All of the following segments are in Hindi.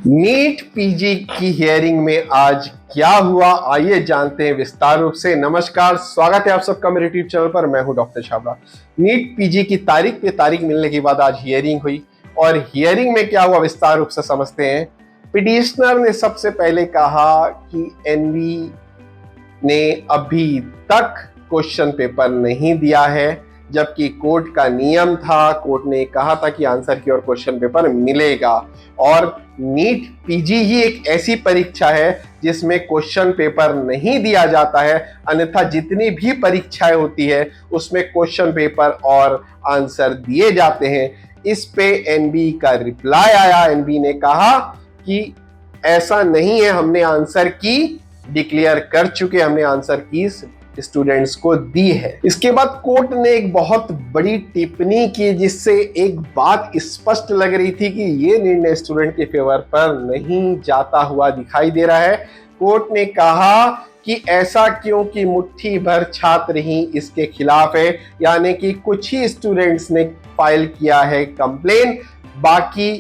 नीट पीजी की हियरिंग में आज क्या हुआ, आइए जानते हैं विस्तार रूप से। नमस्कार, स्वागत है आप सबका मेरे यूट्यूब चैनल पर। मैं हूं डॉक्टर छाबड़ा। नीट पीजी की तारीख पे तारीख मिलने के बाद आज हियरिंग हुई और हियरिंग में क्या हुआ विस्तार रूप से समझते हैं। पिटिशनर ने सबसे पहले कहा कि एनवी ने अभी तक क्वेश्चन पेपर नहीं दिया है, जबकि कोर्ट का नियम था, कोर्ट ने कहा था कि आंसर की और क्वेश्चन पेपर मिलेगा। और नीट पीजी ही एक ऐसी परीक्षा है जिसमें क्वेश्चन पेपर नहीं दिया जाता है, अन्यथा जितनी भी परीक्षाएं होती है उसमें क्वेश्चन पेपर और आंसर दिए जाते हैं। इस पे एनबी का रिप्लाई आया। एनबी ने कहा कि ऐसा नहीं है, हमने आंसर की डिक्लेयर कर चुके, हमने आंसर की स्टूडेंट्स को दी है। इसके बाद कोर्ट ने एक बहुत बड़ी टिप्पणी की जिससे एक बात स्पष्ट लग रही थी कि ये निर्णय स्टूडेंट के फेवर पर नहीं जाता हुआ दिखाई दे रहा है। कोर्ट ने कहा कि ऐसा क्यों कि मुट्ठी भर छात्र ही इसके खिलाफ है, यानी कि कुछ ही स्टूडेंट्स ने फाइल किया है कंप्लेन, बाकी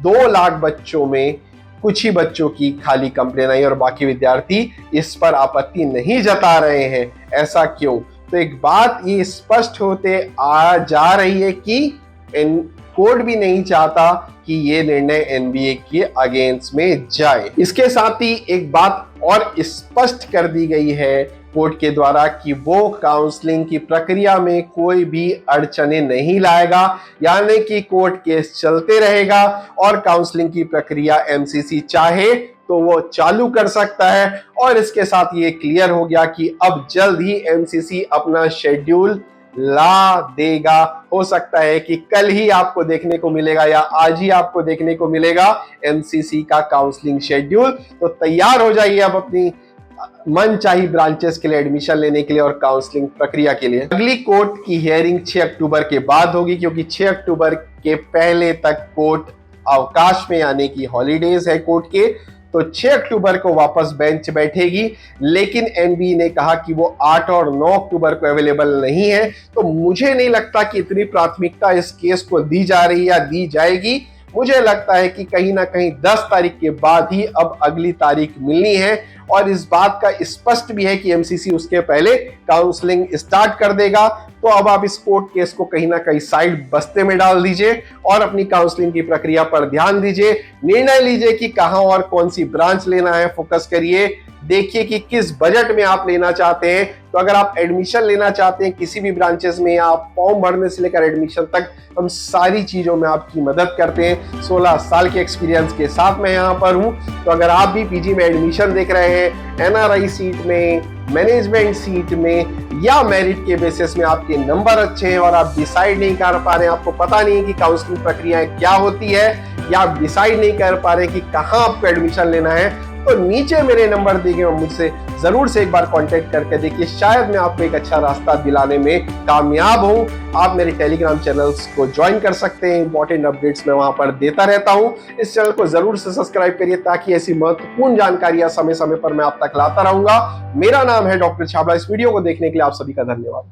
2 लाख बच्चों में कुछ ही बच्चों की खाली कंप्लेन आई और बाकी विद्यार्थी इस पर आपत्ति नहीं जता रहे हैं। ऐसा क्यों? तो एक बात ये स्पष्ट होते आ जा रही है कि कोर्ट भी नहीं चाहता कि ये निर्णय एनबीए के अगेंस्ट में जाए। इसके साथ ही एक बात और स्पष्ट कर दी गई है कोर्ट के द्वारा कि वो काउंसलिंग की प्रक्रिया में कोई भी अड़चने नहीं लाएगा, यानी कि कोर्ट केस चलते रहेगा और काउंसलिंग की प्रक्रिया एमसीसी चाहे तो वो चालू कर सकता है। और इसके साथ ये क्लियर हो गया कि अब जल्द ही एमसीसी अपना शेड्यूल ला देगा। हो सकता है कि कल ही आपको देखने को मिलेगा या आज ही आपको देखने को मिलेगा एमसीसी का काउंसलिंग शेड्यूल। तो तैयार हो जाइए अब अपनी मनचाही ब्रांचेस के लिए एडमिशन लेने के लिए और काउंसलिंग प्रक्रिया के लिए। अगली कोर्ट की हियरिंग 6 अक्टूबर के बाद होगी, क्योंकि 6 अक्टूबर के पहले तक कोर्ट अवकाश में, यानी कि हॉलीडेज है कोर्ट के, तो 6 अक्टूबर को वापस बेंच बैठेगी। लेकिन एनबी ने कहा कि वो 8 और 9 अक्टूबर को अवेलेबल नहीं है। तो मुझे नहीं लगता कि इतनी प्राथमिकता इस केस को दी जा रही है या दी जाएगी। मुझे लगता है कि कहीं ना कहीं 10 तारीख के बाद ही अब अगली तारीख मिलनी है और इस बात का स्पष्ट भी है कि एमसीसी उसके पहले काउंसलिंग स्टार्ट कर देगा। तो अब आप इस कोर्ट केस को कहीं ना कहीं साइड बस्ते में डाल दीजिए और अपनी काउंसलिंग की प्रक्रिया पर ध्यान दीजिए। निर्णय लीजिए कि कहां और कौन सी ब्रांच लेना है, फोकस करिए, देखिए कि किस बजट में आप लेना चाहते हैं। तो अगर आप एडमिशन लेना चाहते हैं किसी भी ब्रांचेस में, आप फॉर्म भरने से लेकर एडमिशन तक हम सारी चीजों में आपकी मदद करते हैं। 16 साल के एक्सपीरियंस के साथ मैं यहाँ पर हूँ। तो अगर आप भी पीजी में एडमिशन देख रहे हैं, एनआरआई सीट में, मैनेजमेंट सीट में या मेरिट के बेसिस में आपके नंबर अच्छे हैं और आप डिसाइड नहीं कर पा रहे हैं, आपको पता नहीं है कि काउंसलिंग प्रक्रिया क्या होती है, या आप डिसाइड नहीं कर पा रहे कि कहाँ आपको एडमिशन लेना है, तो नीचे मेरे नंबर दिए गए, मुझसे जरूर से एक बार कांटेक्ट करके देखिए, शायद मैं आपको एक अच्छा रास्ता दिलाने में कामयाब हूं। आप मेरे टेलीग्राम चैनल्स को ज्वाइन कर सकते हैं, इंपॉर्टेंट अपडेट्स मैं वहां पर देता रहता हूं। इस चैनल को जरूर से सब्सक्राइब करिए ताकि ऐसी महत्वपूर्ण जानकारियां समय समय पर मैं आप तक लाता रहूंगा। मेरा नाम है डॉक्टर छाबड़ा। इस वीडियो को देखने के लिए आप सभी का धन्यवाद।